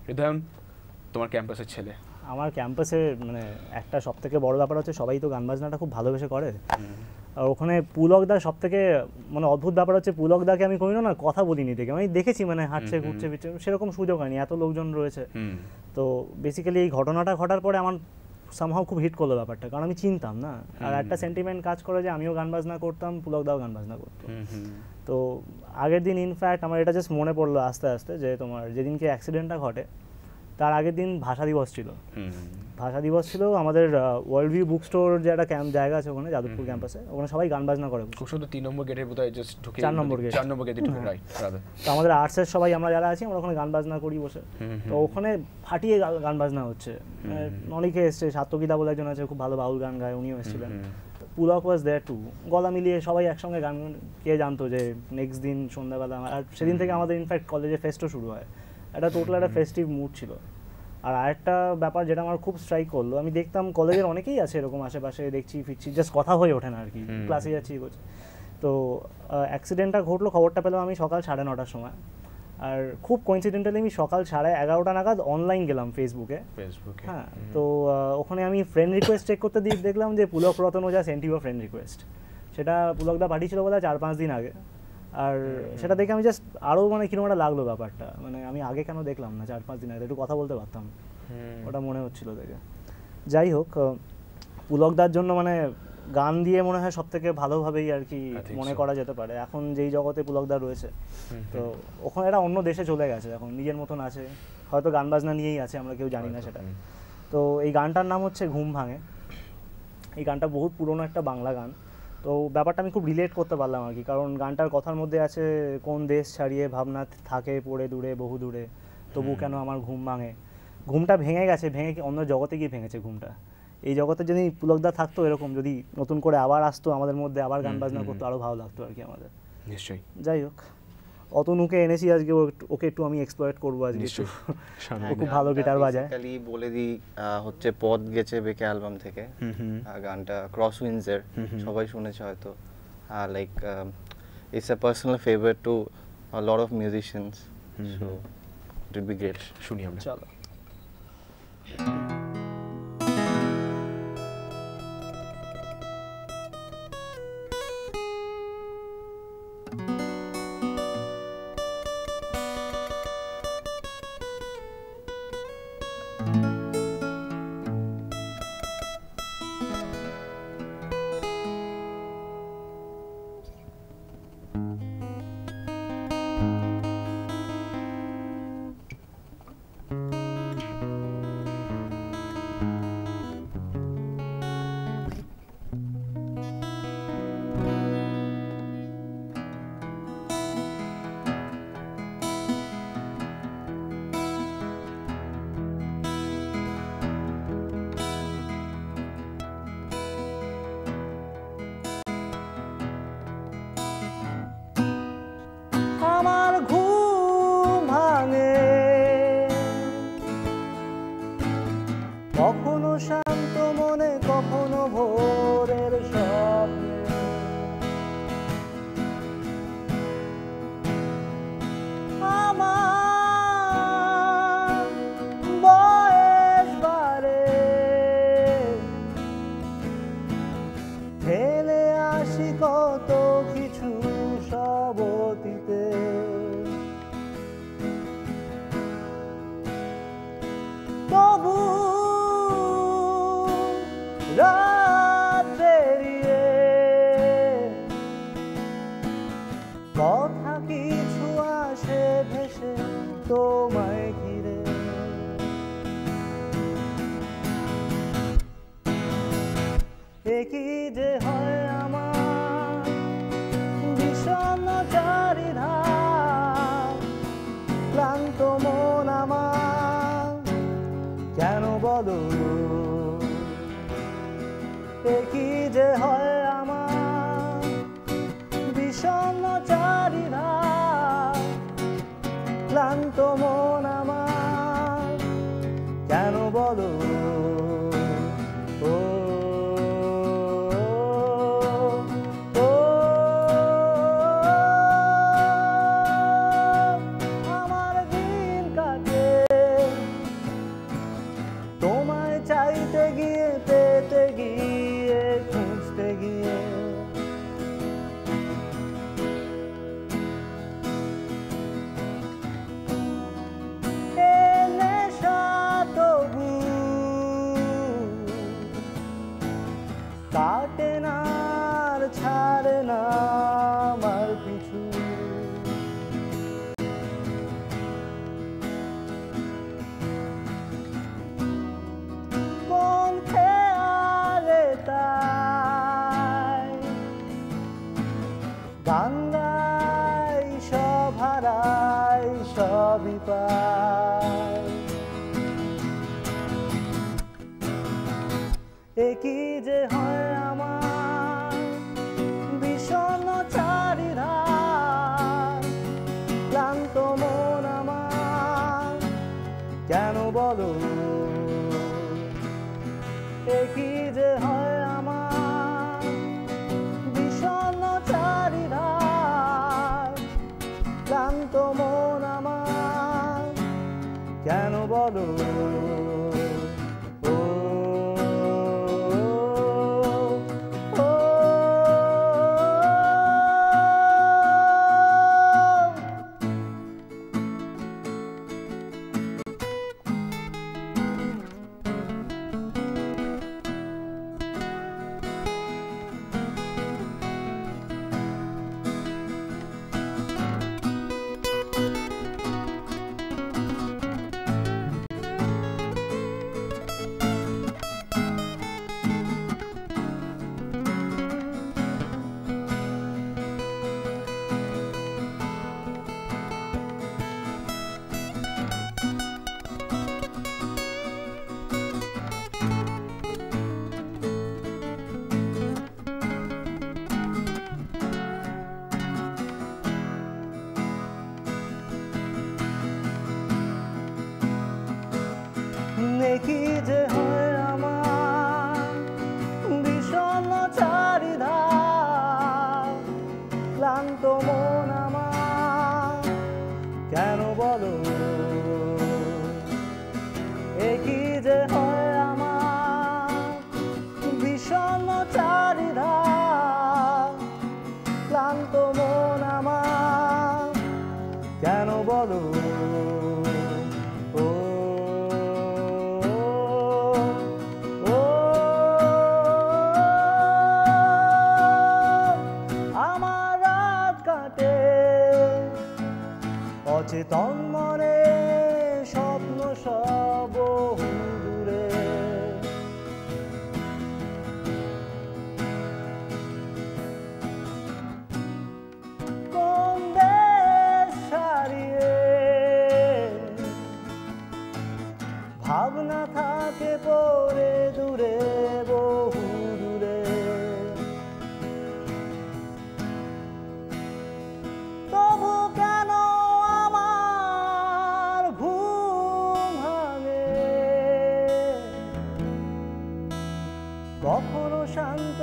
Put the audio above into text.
হৃদয়ন, তোমার ক্যাম্পাসের ছেলে। আমার ক্যাম্পাসে মানে একটা সবথেকে বড় ব্যাপার হচ্ছে সবাই তো গান বাজনাটা খুব ভালোবেসে করে। আর ওখানে পুলকদা সবথেকে মানে অদ্ভুত ব্যাপার হচ্ছে, পুলকদাকে আমি কোনোদিনও না কথা বলিনি দেখে, আমি দেখেছি মানে হাঁটছে ঘুরছে ফিরছে, সেরকম সুযোগ হয়নি, এত লোকজন রয়েছে। তো বেসিক্যালি এই ঘটনাটা ঘটার পরে আমার সামহাও খুব হিট করলো ব্যাপারটা, কারণ আমি চিনতাম না। আর একটা সেন্টিমেন্ট কাজ করে যে আমিও গান বাজনা করতাম, পুলকদাও গান বাজনা করতো। তো আগের দিন ইনফ্যাক্ট আমার এটা জাস্ট মনে পড়লো আস্তে আস্তে যে তোমার যেদিনকে অ্যাক্সিডেন্টটা ঘটে তার আগের দিন ভাষা দিবস ছিল। ভাষা দিবস ছিল আমাদের ওয়ার্ল্ড ভিউ বুক স্টোর যে একটা জায়গা আছে ওখানে যাদবপুর ক্যাম্পাসে, ওখানে সবাই গান বাজনা করে। খুব সুন্দর 3 নম্বর গেটের বোধহয় জাস্ট ঢুকে 4 নম্বর গেট, 4 নম্বর গেটে ঢুকে, রাইট। তো আমাদের আর্টসের সবাই আমরা যারা আছি আমরা ওখানে গান বাজনা করি বসে। তো ওখানে ফাটিয়ে গান বাজনা হচ্ছে, অনেকে এসছে, সাত্যকিদা বলে একজন আছে খুব ভালো বাউল গান গায়, উনিও এসেছিলেন। পুলক ওয়াজ দেয়ার টু, গলা মিলিয়ে সবাই একসঙ্গে গান। কে জানতো যে নেক্সট দিন সন্ধ্যাবেলা, আর সেদিন থেকে আমাদের ইনফ্যাক্ট কলেজে ফেস্টও শুরু হয়। একটা টোটাল একটা ফেস্টিভ মুড ছিল। আর আরেকটা ব্যাপার যেটা আমার খুব স্ট্রাইক করলো, আমি দেখতাম কলেজের অনেকেই আছে এরকম আশেপাশে, দেখছি ফিরছি, জাস্ট কথা হয়ে ওঠে না আর কি, ক্লাসে যাচ্ছি করছি। তো অ্যাক্সিডেন্টটা ঘটলো, খবরটা পেলাম আমি সকাল 9:30টার সময়। আর খুব কোইন্সিডেন্টালি আমি সকাল 11:30 নাগাদ অনলাইন গেলাম ফেসবুকে। হ্যাঁ, তো ওখানে আমি ফ্রেন্ড রিকোয়েস্ট চেক করতে দিয়ে দেখলাম যে পুলক রতন ওঝা সেন্ট ইউ ফ্রেন্ড রিকোয়েস্ট। সেটা পুলকদা পাঠিয়েছিল বোধহয় 4-5 দিন আগে। আর সেটা দেখে আমি জাস্ট আরও মানে কিরকম একটা লাগলো ব্যাপারটা, মানে আমি আগে কেন দেখলাম না 4-5 দিন আগে, একটু কথা বলতে পারতাম, ওটা মনে হচ্ছিল দেখে। যাই হোক, পুলকদার জন্য মানে গান দিয়ে মনে হয় সব থেকে ভালোভাবেই আর কি মনে করা যেতে পারে এখন যেই জগতে পুলকদা রয়েছে। তো ওখানে এটা অন্য দেশে চলে গেছে, এখন নিজের মতন আছে, হয়তো গান বাজনা নিয়েই আছে, আমরা কেউ জানি না সেটা। তো এই গানটার নাম হচ্ছে ঘুম ভাঙে। এই গানটা বহুত পুরনো একটা বাংলা গান। তো ব্যাপারটা আমি খুব রিলেট করতে পারলাম আর কি, কারণ গানটার কথার মধ্যে আছে কোন দেশ ছাড়িয়ে ভাবনা থাকে পড়ে দূরে বহু দূরে, তবু কেন আমার ঘুম ভাঙে। ঘুমটা ভেঙে গেছে, ভেঙে অন্য জগতে গিয়ে ভেঙেছে ঘুমটা। এই জগতে যদি পুলকদা থাকতো এরকম, যদি নতুন করে আবার আসতো আমাদের মধ্যে, আবার গান বাজনা করতো, আরও ভালো লাগতো আর কি আমাদের। নিশ্চয়ই। যাই হোক, অতনুকে এনেছি আজকে, ওকে একটু আমি এক্সপ্লয়েট করবো আজকে। খুব ভালো গিটার বাজায়। বলে দিই, হচ্ছে পথ গেছে বেকে অ্যালবাম থেকে গানটা, ক্রস উইন্ডসের, সবাই শুনেছে হয়তো। Like it's a personal favourite to a lot of musicians, so it will be great. শুনি আমরা। চলো। আমার ঘুম ভাঙে কখনো শান্ত মনে, কখনো ভোরের স্বপ্নে। আমার বয়স বাড়ে, ফেলে আসি কত কিছু সব অতীতে। তবু রাত পেরিয়ে কথা কিছু আসে ভেসে তোমায় ঘিরে। একই যে হয় আমার বিষণ্ণ চারিধার, ক্লান্ত মন আমার কেন বলো, একই যে হয় আমার বিষণ্ণ চারিধার, ক্লান্ত মন আমার কেন বলো। ও আমার দিন কাটে ছাড়াই সবই পাই। একই যে হয় আমার বিষণ্ণ চারিধার, ক্লান্ত মন আমার কেন বলো, একই যে হয় আমার বিষণ্ণ চারিধার, ক্লান্ত মন আমার কেন বলো। কি যে হয় আমার বিষণ্ণ চারিধার, ক্লান্ত মন আমার কেন বলো, একই যে হয় আমার বিষণ্ণ চারিধার, ক্লান্ত মন আমার কেন বলো। অচেতন মনে স্বপ্ন সব দূরে, কোন দেশ ছাড়িয়ে ভাবনা থাকে পড়ে দূরে বহু দূরে। তবু কেন আমার ঘুম ভাঙে, কখনো শান্ত